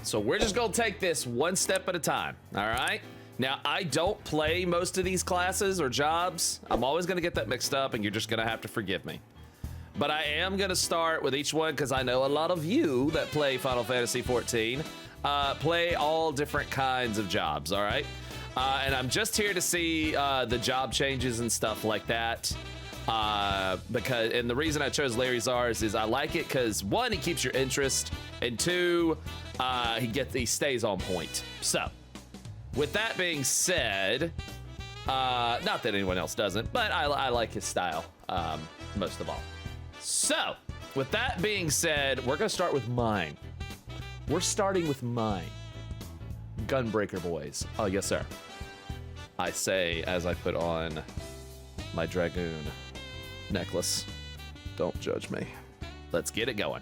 So we're just gonna take this one step at a time, all right? Now, I don't play most of these classes or jobs. I'm always gonna get that mixed up, and you're just gonna have to forgive me. But I am gonna start with each one because I know a lot of you that play Final Fantasy XIV play all different kinds of jobs, all right? And I'm just here to see the job changes and stuff like that. And the reason I chose Larryzaur is I like it because one, he keeps your interest, and two, he stays on point. So, with that being said, not that anyone else doesn't, but I like his style most of all. So, with that being said, we're gonna start with mine. We're starting with mine. Gunbreaker boys. Oh, yes, sir. I say as I put on my Dragoon necklace. Don't judge me. Let's get it going.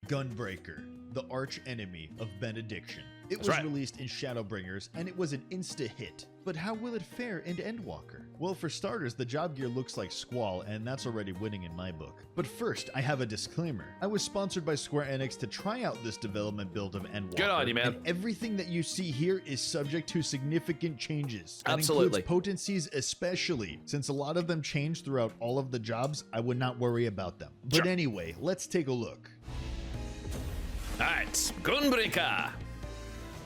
Gunbreaker, the arch enemy of Benediction. It was right. released in Shadowbringers, and it was an insta-hit. But how will it fare in Endwalker? Well, for starters, the job gear looks like Squall, and that's already winning in my book. But first, I have a disclaimer. I was sponsored by Square Enix to try out this development build of Endwalker. Good on you, man. And everything that you see here is subject to significant changes. That Absolutely. includes potencies especially. Since a lot of them change throughout all of the jobs, I would not worry about them. But Sure. anyway, let's take a look. All right, Gunbreaker.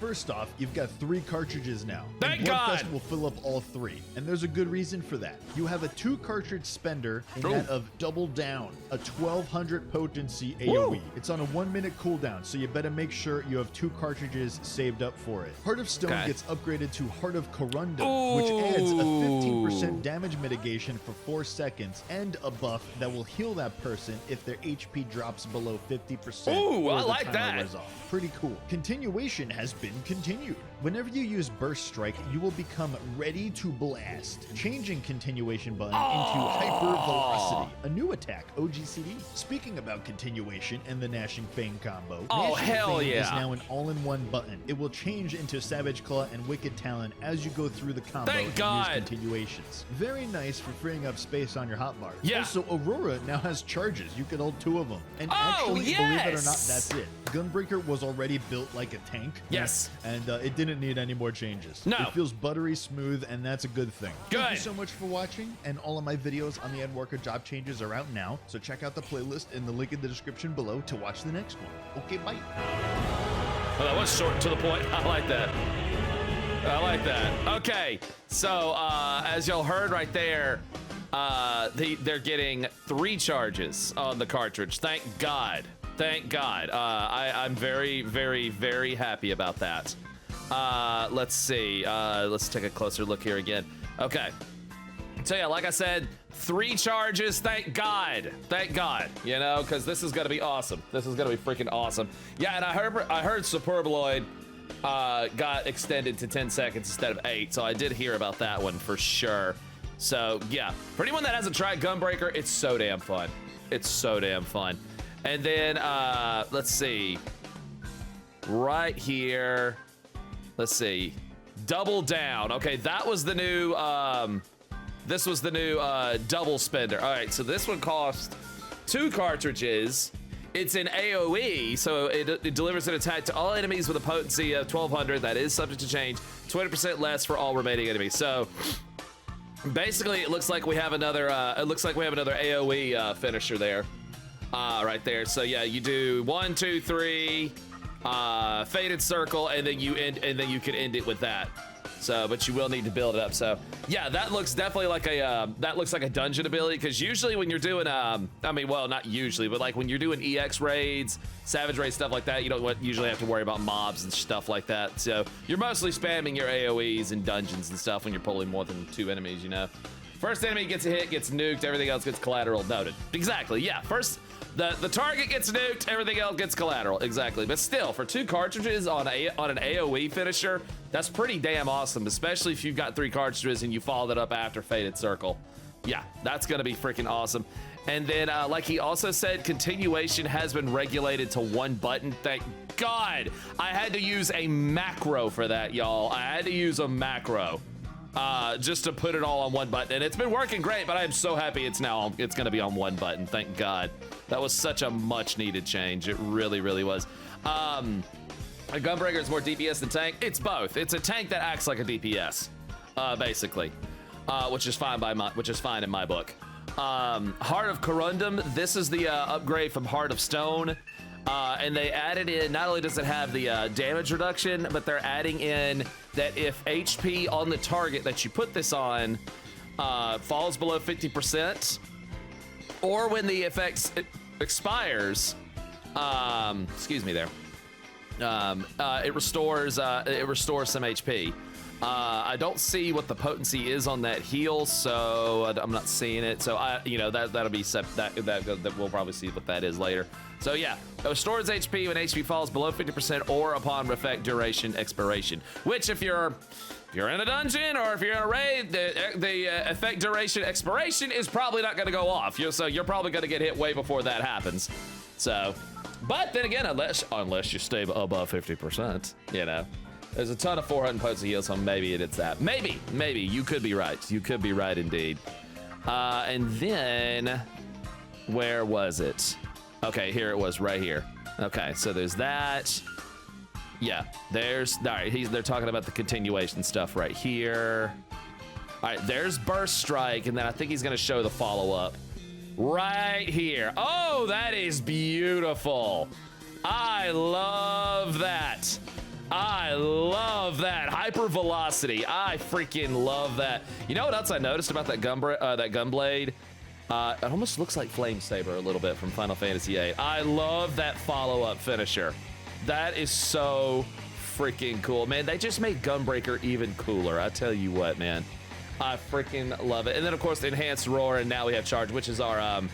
First off, you've got 3 cartridges now. Thank and God! Bloodfest will fill up all 3, and there's a good reason for that. You have a 2-cartridge spender in Ooh. that of Double Down, a 1200 potency AoE. Woo! It's on a 1-minute cooldown, so you better make sure you have 2 cartridges saved up for it. Heart of Stone Okay. gets upgraded to Heart of Corundum, Ooh. which adds a 15% damage mitigation for 4 seconds, and a buff that will heal that person if their HP drops below 50%. Ooh, or I the like timer that. wears off. Pretty cool. Continuation has been continued. Whenever you use Burst Strike, you will become Ready to Blast, changing Continuation button into Hyper Velocity, a new attack, OGCD. Speaking about continuation and the Gnashing Fang combo, Oh, Gnashing hell Fang yeah. is now an all-in-one button. It will change into Savage Claw and Wicked Talon as you go through the combo Thank and God. use continuations. Very nice for freeing up space on your hotbar. Yeah. Also, Aurora now has charges. You can hold 2 of them. And Oh, actually, believe it or not, yes. that's it. Gunbreaker was already built like a tank. Yes. And it didn't need any more changes. No. It feels buttery smooth, and that's a good thing. Good. Thank you so much for watching, and all of my videos on the Endwalker job changes are out now, so check out the playlist in the link in the description below to watch the next one. Okay, bye. Well, that was short and to the point. I like that. I like that. Okay, so as y'all heard right there, they're getting 3 charges on the cartridge. Thank God. Thank God. I'm very, very, very happy about that. Let's see. Let's take a closer look here again. Okay. So yeah, like I said, 3 charges. Thank God. Thank God. You know, because this is gonna be awesome. This is gonna be freaking awesome. Yeah, and I heard Superbloid got extended to 10 seconds instead of 8, so I did hear about that one for sure. So yeah, for anyone that hasn't tried Gunbreaker, it's so damn fun. It's so damn fun. And then let's see. Right here. Let's see. Double Down. Okay, that was the new this was the new double spender. All right, so this one cost 2 cartridges. It's an AoE, so it delivers an attack to all enemies with a potency of 1200. That is subject to change. 20% less for all remaining enemies. So basically, it looks like we have another AoE finisher there. Right there. So yeah, you do 1, 2, 3, faded circle, and then you can end it with that. So, but you will need to build it up. So yeah, that looks definitely like a dungeon ability, because usually when you're doing I mean, well, not usually, but like when you're doing EX raids, Savage raids, stuff like that, you don't usually have to worry about mobs and stuff like that. So you're mostly spamming your AoEs in dungeons and stuff when you're pulling more than 2 enemies, you know. First enemy gets a hit, gets nuked, everything else gets collateral. Noted. Exactly, yeah. First, the target gets nuked, everything else gets collateral. Exactly. But still, for 2 cartridges on an AoE finisher, that's pretty damn awesome, especially if you've got 3 cartridges and you follow that up after Faded Circle. Yeah, that's gonna be freaking awesome. And then, like he also said, continuation has been regulated to 1 button. Thank God. I had to use a macro for that, y'all. I had to use a macro. Just to put it all on 1 button, and it's been working great, but I am so happy it's gonna be on 1 button. Thank God. That was such a much needed change. It really, really was. A Gunbreaker is more DPS than tank. It's both. It's a tank that acts like a DPS, basically, which is fine in my book. Heart of Corundum. This is the upgrade from Heart of Stone, and they added in. Not only does it have the damage reduction, but they're adding in that if HP on the target that you put this on falls below 50%, or when the effect expires, excuse me there. It restores some HP. I don't see what the potency is on that heal, so I'm not seeing it. So that'll be that we'll probably see what that is later. So yeah, it restores HP when HP falls below 50% or upon effect duration expiration. Which if you're in a dungeon or if you're in a raid, the effect duration expiration is probably not going to go off. So you're probably going to get hit way before that happens. So. But then again, unless you stay above 50%, there's a ton of 400 potency heals, so maybe it's that. Maybe you could be right. You could be right indeed. And then where was it? Okay, here it was, right here. Okay, so there's that. Yeah, all right. They're talking about the continuation stuff right here. All right, there's Burst Strike, and then I think he's gonna show the follow-up. Right here. Oh, that is beautiful. I love that. I love that. Hyper velocity. I freaking love that. You know what else I noticed about that Gunblade? It almost looks like Flame Saber a little bit from Final Fantasy VIII. I love that follow-up finisher. That is so freaking cool. Man, they just made Gunbreaker even cooler. I tell you what, man. I freaking love it. And then of course the enhanced roar, and now we have charge, which is the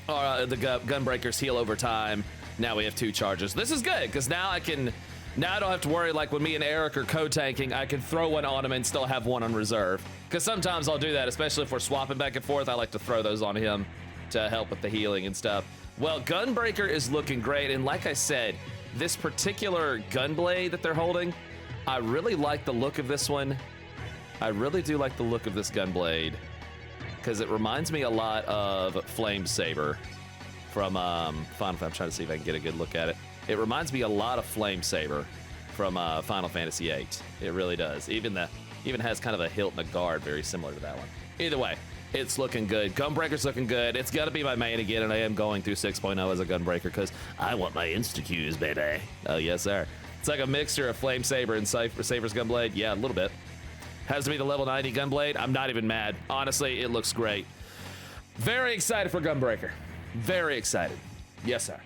Gunbreakers heal over time. Now we have 2 charges. This is good because now I don't have to worry like when me and Eric are co-tanking. I can throw one on him and still have one on reserve. Because sometimes I'll do that, especially if we're swapping back and forth. I like to throw those on him to help with the healing and stuff. Well, Gunbreaker is looking great, and like I said, this particular Gunblade that they're holding, I really like the look of this one. I really do like the look of this Gunblade because it reminds me a lot of Flame Saber from Final Fantasy. I'm trying to see if I can get a good look at it. It reminds me a lot of Flame Saber from Final Fantasy VIII. It really does. Even has kind of a hilt and a guard very similar to that one. Either way, it's looking good. Gunbreaker's looking good. It's gonna be my main again, and I am going through 6.0 as a Gunbreaker because I want my insta-Qs, baby. Oh yes, sir. It's like a mixture of Flame Saber and Saber's Gunblade. Yeah, a little bit. Has to be the level 90 Gunblade. I'm not even mad. Honestly, it looks great. Very excited for Gunbreaker. Very excited. Yes, sir.